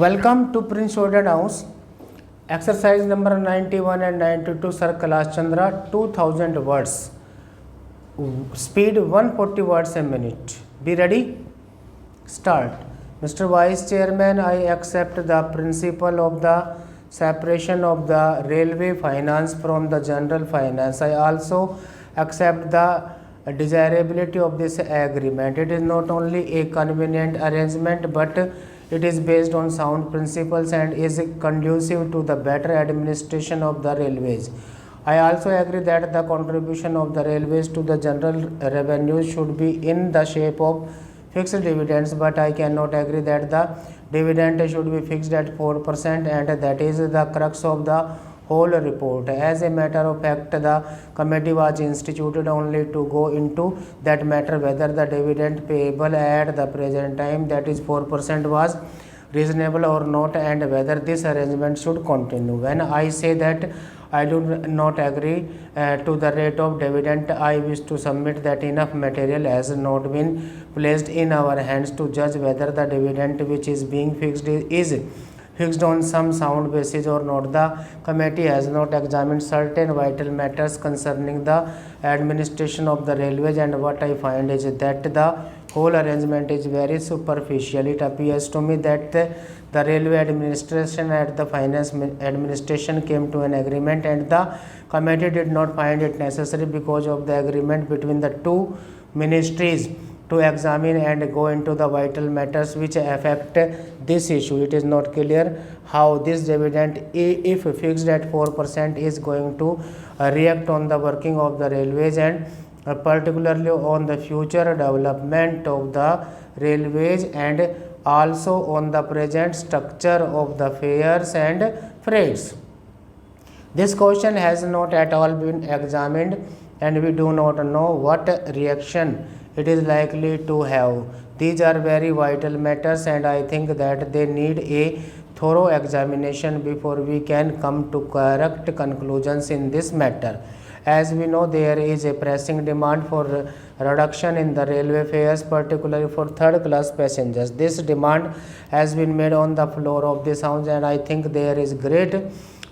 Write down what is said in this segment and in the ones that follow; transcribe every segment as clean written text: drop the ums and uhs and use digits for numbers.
Welcome to Prince Showdown House. Exercise number 91 and 92, Sir Kailash Chandra, 2000 words. Speed 140 words a minute. Be ready? Start. Mr. Vice Chairman, I accept the principle of the separation of the railway finance from the general finance. I also accept the desirability of this agreement. It is not only a convenient arrangement but it is based on sound principles and is conducive to the better administration of the railways. I also agree that the contribution of the railways to the general revenue should be in the shape of fixed dividends, but I cannot agree that the dividend should be fixed at 4%, and that is the crux of the whole report. As a matter of fact, the committee was instituted only to go into that matter whether the dividend payable at the present time, that is 4%, was reasonable or not, and whether this arrangement should continue. When I say that I do not agree to the rate of dividend, I wish to submit that enough material has not been placed in our hands to judge whether the dividend which is being fixed is fixed on some sound basis or not. The committee has not examined certain vital matters concerning the administration of the railways, and what I find is that the whole arrangement is very superficial. It appears to me that the railway administration and the finance administration came to an agreement, and the committee did not find it necessary because of the agreement between the two ministries to examine and go into the vital matters which affect this issue. It is not clear how this dividend, if fixed at 4%, is going to react on the working of the railways and particularly on the future development of the railways and also on the present structure of the fares and freights. This question has not at all been examined, and we do not know what reaction it is likely to have. These are very vital matters, and I think that they need a thorough examination before we can come to correct conclusions in this matter. As we know, there is a pressing demand for reduction in the railway fares, particularly for third class passengers. This demand has been made on the floor of this house, and I think there is great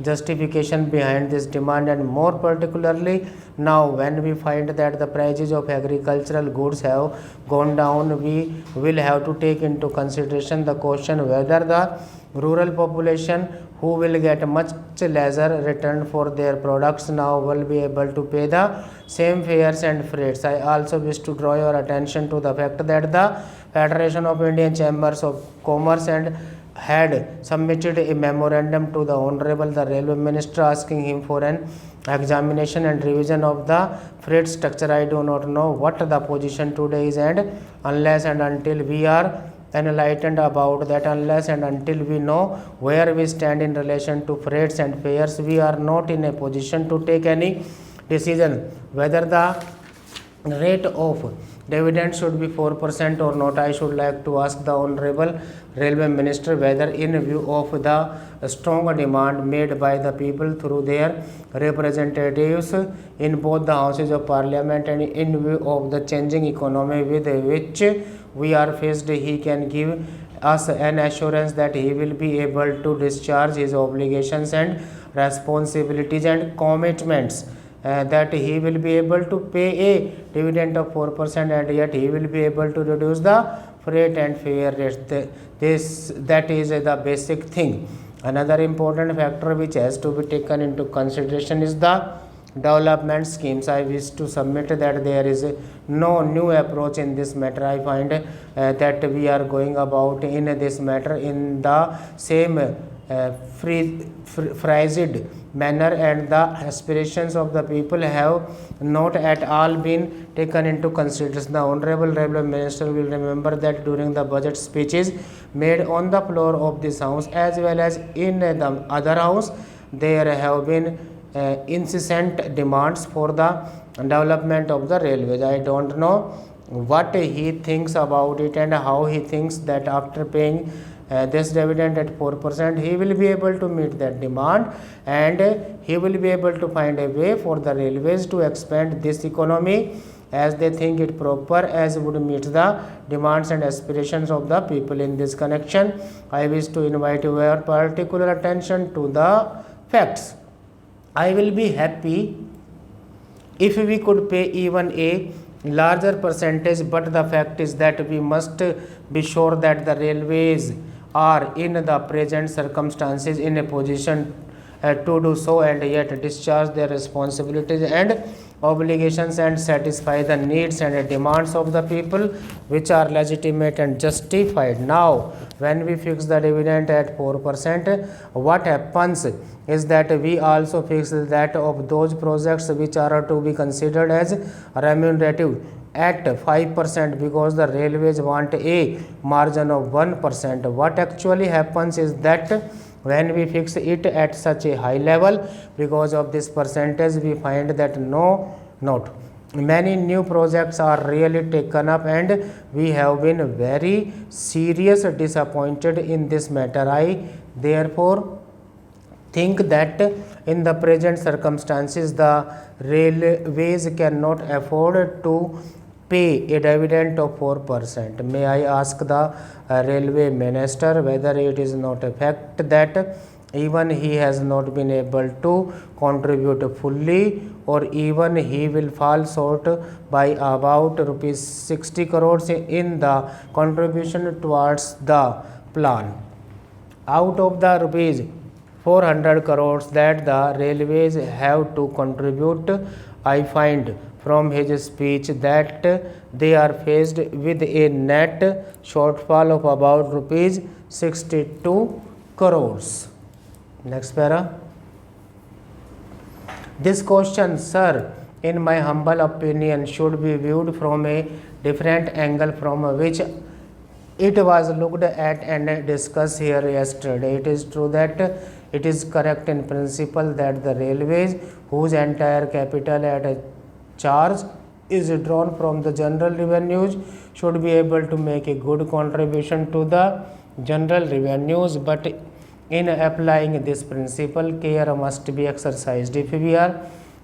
justification behind this demand, and more particularly now when we find that the prices of agricultural goods have gone down, we will have to take into consideration the question whether the rural population who will get much lesser return for their products now will be able to pay the same fares and freights. I also wish to draw your attention to the fact that the Federation of Indian Chambers of Commerce and had submitted a memorandum to the Honorable the Railway Minister asking him for an examination and revision of the freight structure. I do not know what the position today is, and unless and until we are enlightened about that, unless and until we know where we stand in relation to freights and fares, we are not in a position to take any decision whether the rate of dividend should be 4% or not. I should like to ask the Honorable Railway Minister whether in view of the strong demand made by the people through their representatives in both the Houses of Parliament and in view of the changing economy with which we are faced, he can give us an assurance that he will be able to discharge his obligations and responsibilities and commitments, that he will be able to pay a dividend of 4% and yet he will be able to reduce the freight and fare rates. That is the basic thing. Another important factor which has to be taken into consideration is the development schemes. I wish to submit that there is no new approach in this matter. I find that we are going about in this matter in the same phrased manner, and the aspirations of the people have not at all been taken into consideration. The Honorable Railway Minister will remember that during the budget speeches made on the floor of this house as well as in the other house, there have been incessant demands for the development of the railways. I don't know what he thinks about it and how he thinks that after paying this dividend at 4%, he will be able to meet that demand, and he will be able to find a way for the railways to expand this economy as they think it proper, as would meet the demands and aspirations of the people. In this connection, I wish to invite your particular attention to the facts. I will be happy if we could pay even a larger percentage, but the fact is that we must be sure that the railways are in the present circumstances in a position to do so and yet discharge their responsibilities and obligations and satisfy the needs and demands of the people, which are legitimate and justified. Now, when we fix the dividend at 4%, what happens is that we also fix that of those projects which are to be considered as remunerative at 5%, because the railways want a margin of 1%. What actually happens is that when we fix it at such a high level, because of this percentage, we find that not many new projects are really taken up, and we have been very serious disappointed in this matter. I therefore think that in the present circumstances, the railways cannot afford to pay a dividend of 4%. May I ask the railway minister whether it is not a fact that even he has not been able to contribute fully, or even he will fall short by about rupees 60 crores in the contribution towards the plan. Out of the rupees 400 crores that the railways have to contribute, I find from his speech that they are faced with a net shortfall of about rupees 62 crores. Next para. This question, sir, in my humble opinion, should be viewed from a different angle from which it was looked at and discussed here yesterday. It is true that it is correct in principle that the railways, whose entire capital at charge is drawn from the general revenues, should be able to make a good contribution to the general revenues, but in applying this principle, care must be exercised. If we are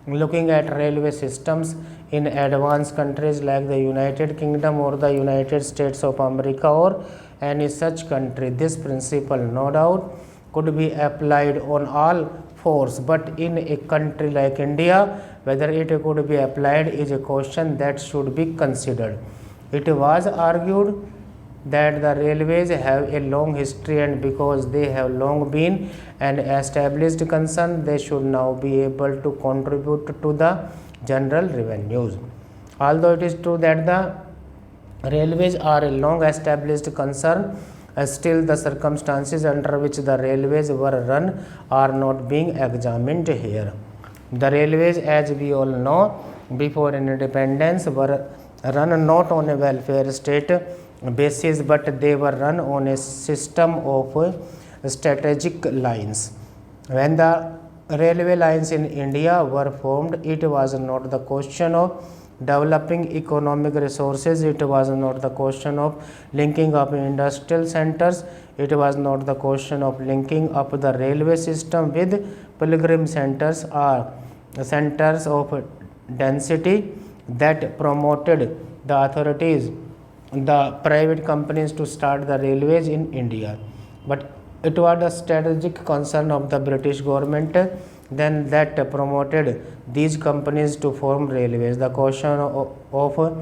looking at railway systems in advanced countries like the United Kingdom or the United States of America or any such country, this principle no doubt could be applied on all fours, but in a country like India, whether it could be applied is a question that should be considered. It was argued that the railways have a long history, and because they have long been an established concern, they should now be able to contribute to the general revenues. Although it is true that the railways are a long established concern, still the circumstances under which the railways were run are not being examined here. The railways, as we all know, before independence were run not on a welfare state basis, but they were run on a system of strategic lines. When the railway lines in India were formed, it was not the question of developing economic resources, it was not the question of linking up industrial centers, it was not the question of linking up the railway system with pilgrim centers or centers of density that promoted the authorities, the private companies to start the railways in India. But it was the strategic concern of the British government then that promoted these companies to form railways. The question of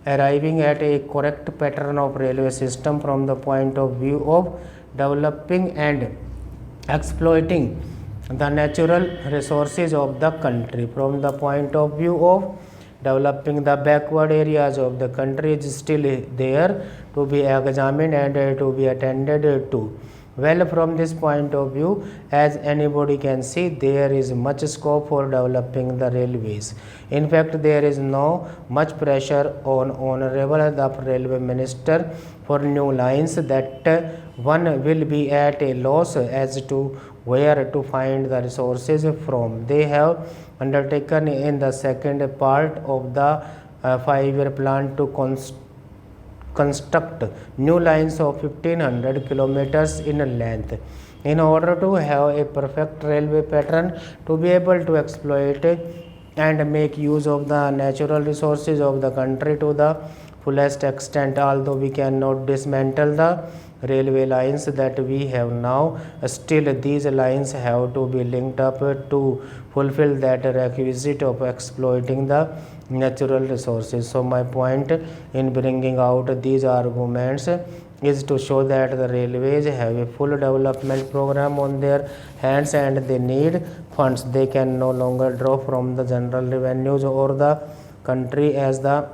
arriving at a correct pattern of railway system from the point of view of developing and exploiting the natural resources of the country, from the point of view of developing the backward areas of the country, is still there to be examined and to be attended to. Well, from this point of view, as anybody can see, there is much scope for developing the railways. In fact, there is no much pressure on Honorable the Railway Minister for new lines that one will be at a loss as to where to find the resources from. They have undertaken in the second part of the 5-year plan to construct new lines of 1500 kilometers in length. In order to have a perfect railway pattern to be able to exploit and make use of the natural resources of the country to the fullest extent. Although we cannot dismantle the railway lines that we have now, still these lines have to be linked up to fulfill that requisite of exploiting the natural resources. So my point in bringing out these arguments is to show that the railways have a full development program on their hands and they need funds. They can no longer draw from the general revenues or the country, as the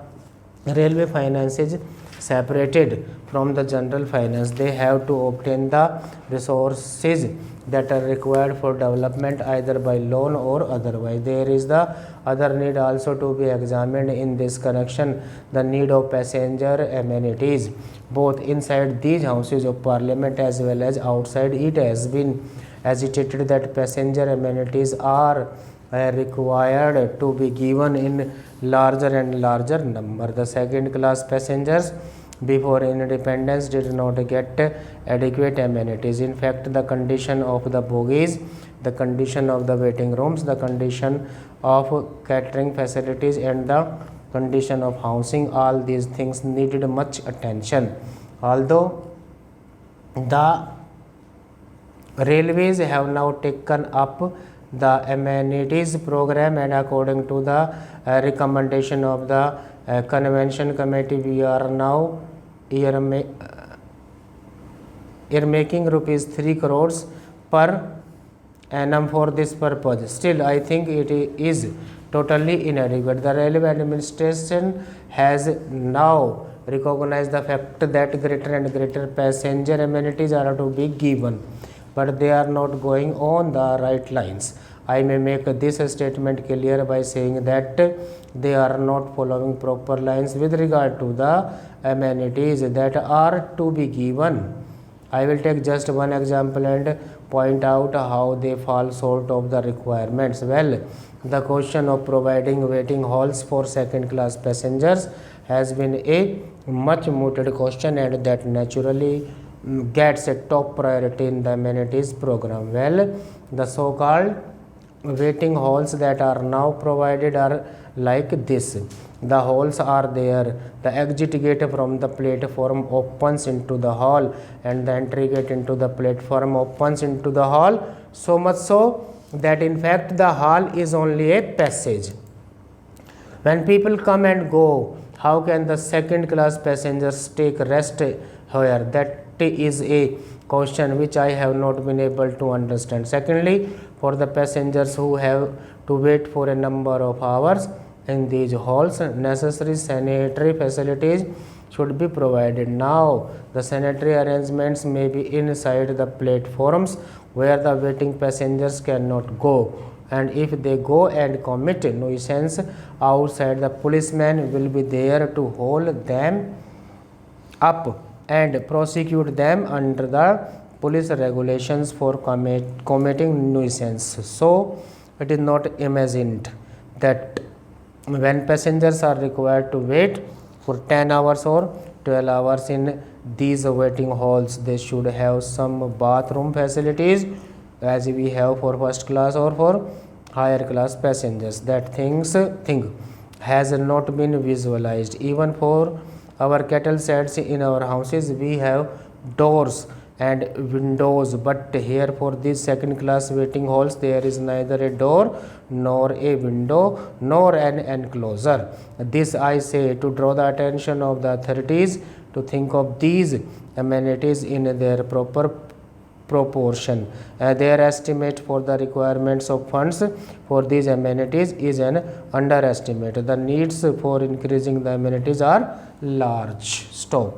railway finance is separated from the general finance. They have to obtain the resources that are required for development either by loan or otherwise. There is the other need also to be examined in this connection, the need of passenger amenities both inside these houses of parliament as well as outside. It has been agitated that passenger amenities are required to be given in larger and larger number. The second class passengers before independence did not get adequate amenities. In fact, the condition of the bogies, the condition of the waiting rooms, the condition of catering facilities and the condition of housing, all these things needed much attention. Although the railways have now taken up the amenities program and according to the recommendation of the convention committee, we are now earmarking rupees 3 crores per annum for this purpose. Still, I think it is totally inadequate. The railway administration has now recognized the fact that greater and greater passenger amenities are to be given, but they are not going on the right lines. I may make this statement clear by saying that they are not following proper lines with regard to the amenities that are to be given. I will take just one example and point out how they fall short of the requirements. Well, the question of providing waiting halls for second class passengers has been a much mooted question and that naturally gets a top priority in the amenities program. Well, the so-called waiting halls that are now provided are like this. The halls are there. The exit gate from the platform opens into the hall and the entry gate into the platform opens into the hall, so much so that in fact the hall is only a passage. When people come and go, how can the second class passengers take rest here? That is a question which I have not been able to understand. Secondly, for the passengers who have to wait for a number of hours in these halls, necessary sanitary facilities should be provided. Now, the sanitary arrangements may be inside the platforms where the waiting passengers cannot go, and if they go and commit nuisance outside, the policeman will be there to hold them up and prosecute them under the police regulations for committing nuisance. So, it is not imagined that when passengers are required to wait for 10 hours or 12 hours in these waiting halls, they should have some bathroom facilities as we have for first class or for higher class passengers. That thing has not been visualized. Even for our cattle sheds in our houses, we have doors and windows, but here for these second class waiting halls there is neither a door nor a window nor an enclosure. This I say to draw the attention of the authorities to think of these amenities in their proper proportion. Their estimate for the requirements of funds for these amenities is an underestimate. The needs for increasing the amenities are large. Stop.